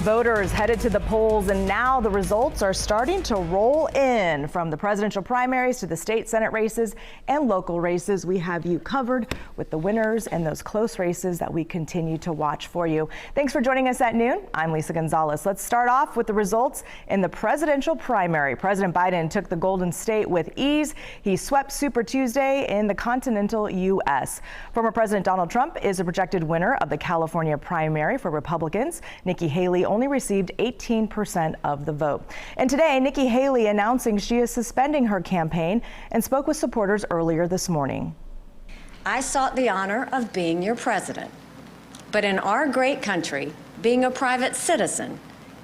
Voters headed to the polls, and now the results are starting to roll in. From the presidential primaries to the state Senate races and local races, we have you covered with the winners and those close races that we continue to watch for you. Thanks for joining us at noon. I'm Lisa Gonzalez. Let's start off with the results in the presidential primary. President Biden took the Golden State with ease. He swept Super Tuesday in the continental U.S. Former President Donald Trump is a projected winner of the California primary for Republicans. Nikki Haley only received 18% of the vote. And today, Nikki Haley announcing she is suspending her campaign and spoke with supporters earlier this morning. I sought the honor of being your president. But in our great country, being a private citizen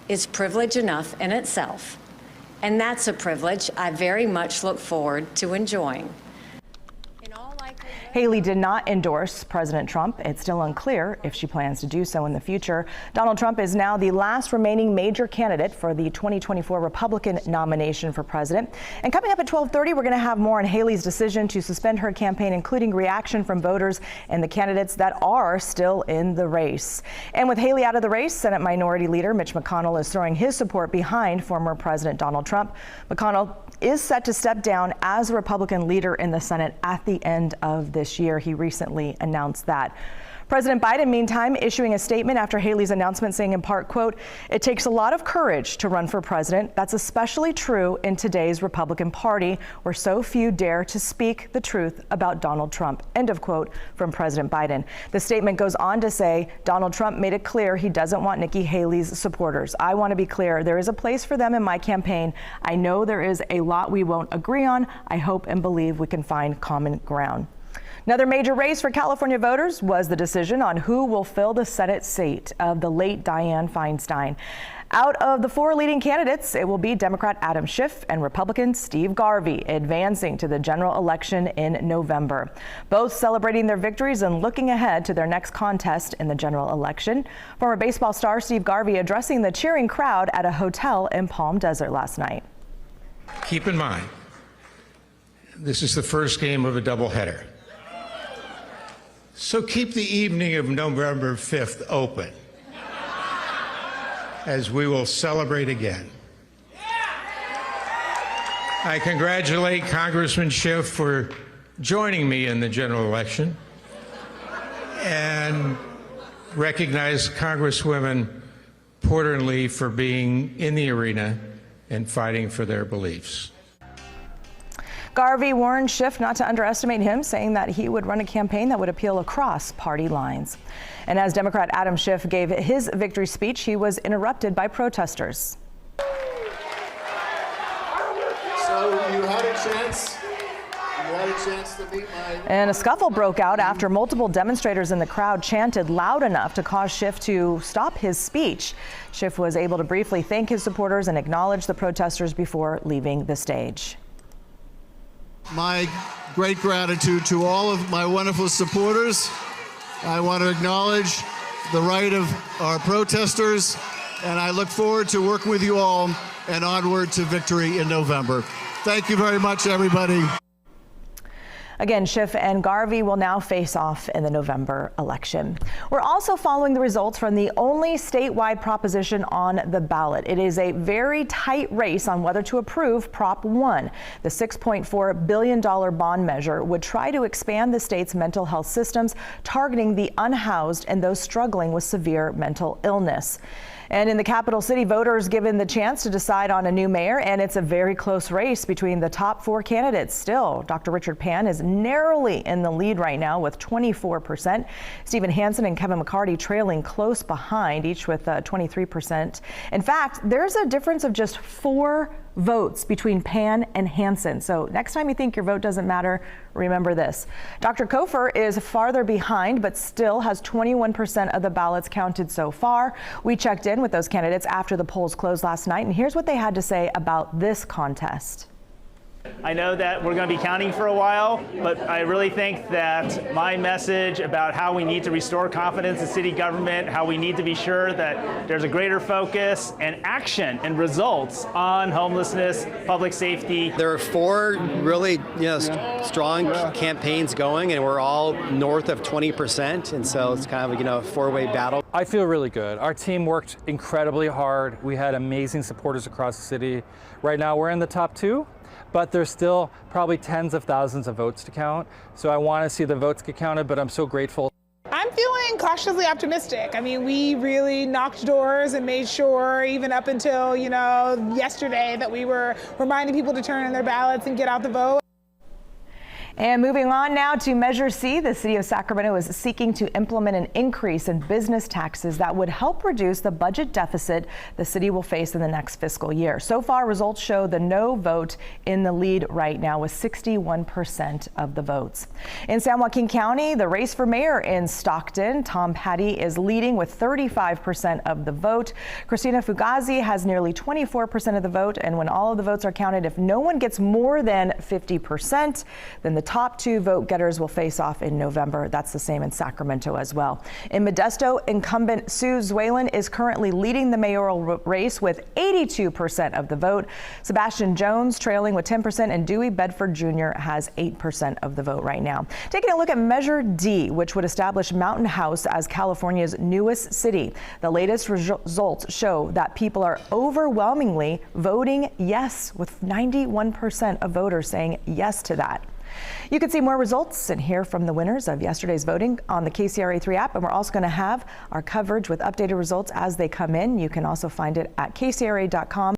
is privilege enough in itself. And that's a privilege I very much look forward to enjoying. Haley did not endorse President Trump. It's still unclear if she plans to do so in the future. Donald Trump is now the last remaining major candidate for the 2024 Republican nomination for president. And coming up at 12:30, we're going to have more on Haley's decision to suspend her campaign, including reaction from voters and the candidates that are still in the race. And with Haley out of the race, Senate Minority Leader Mitch McConnell is throwing his support behind former President Donald Trump. McConnell is set to step down as a Republican leader in the Senate at the end of this year. He recently announced that. President Biden, meantime, issuing a statement after Haley's announcement, saying in part, quote, "It takes a lot of courage to run for president. That's especially true in today's Republican Party, where so few dare to speak the truth about Donald Trump," end of quote from President Biden. The statement goes on to say, Donald Trump made it clear he doesn't want Nikki Haley's supporters. I want to be clear, there is a place for them in my campaign. I know there is a lot we won't agree on. I hope and believe we can find common ground. Another major race for California voters was the decision on who will fill the Senate seat of the late Dianne Feinstein. Out of the four leading candidates, it will be Democrat Adam Schiff and Republican Steve Garvey advancing to the general election in November. Both celebrating their victories and looking ahead to their next contest in the general election. Former baseball star Steve Garvey addressing the cheering crowd at a hotel in Palm Desert last night. Keep in mind, this is the first game of a doubleheader. So keep the evening of November 5th open, as we will celebrate again. I congratulate Congressman Schiff for joining me in the general election and recognize Congresswomen Porter and Lee for being in the arena and fighting for their beliefs. Garvey warned Schiff not to underestimate him, saying that he would run a campaign that would appeal across party lines. And as Democrat Adam Schiff gave his victory speech, he was interrupted by protesters. So you had a chance. To meet And a scuffle broke out after multiple demonstrators in the crowd chanted loud enough to cause Schiff to stop his speech. Schiff was able to briefly thank his supporters and acknowledge the protesters before leaving the stage. My great gratitude to all of my wonderful supporters. I want to acknowledge the right of our protesters, and I look forward to working with you all and onward to victory in November. Thank you very much, everybody. Again, Schiff and Garvey will now face off in the November election. We're also following the results from the only statewide proposition on the ballot. It is a very tight race on whether to approve Prop 1. The $6.4 billion bond measure would try to expand the state's mental health systems, targeting the unhoused and those struggling with severe mental illness. And in the capital city, voters given the chance to decide on a new mayor, and it's a very close race between the top four candidates. Still, Dr. Richard Pan is narrowly in the lead right now with 24%. Stephen Hansen and Kevin McCarty trailing close behind, each with 23%. In fact, there's a difference of just 4 votes between Pan and Hansen. So next time you think your vote doesn't matter, remember this. Dr. Kofer is farther behind, but still has 21% of the ballots counted so far. We checked in with those candidates after the polls closed last night, and here's what they had to say about this contest. I know that we're going to be counting for a while, but I really think that my message about how we need to restore confidence in city government, how we need to be sure that there's a greater focus and action and results on homelessness, public safety. There are 4 really strong campaigns going, and we're all north of 20%, and so it's kind of a 4-way battle. I feel really good. Our team worked incredibly hard. We had amazing supporters across the city. Right now we're in the top 2. But there's still probably tens of thousands of votes to count. So I want to see the votes get counted, but I'm so grateful. I'm feeling cautiously optimistic. I mean, we really knocked doors and made sure, even up until, yesterday, that we were reminding people to turn in their ballots and get out the vote. And moving on now to Measure C, the city of Sacramento is seeking to implement an increase in business taxes that would help reduce the budget deficit the city will face in the next fiscal year. So far, results show the no vote in the lead right now with 61% of the votes. In San Joaquin County, the race for mayor in Stockton, Tom Petty is leading with 35% of the vote. Christina Fugazi has nearly 24% of the vote, and when all of the votes are counted, if no one gets more than 50%, then the top 2 vote getters will face off in November. That's the same in Sacramento as well. In Modesto, incumbent Sue Zwalen is currently leading the mayoral race with 82% of the vote. Sebastian Jones trailing with 10%, and Dewey Bedford Jr. has 8% of the vote right now. Taking a look at Measure D, which would establish Mountain House as California's newest city. The latest results show that people are overwhelmingly voting yes, with 91% of voters saying yes to that. You can see more results and hear from the winners of yesterday's voting on the KCRA3 app, and we're also going to have our coverage with updated results as they come in. You can also find it at kcra.com.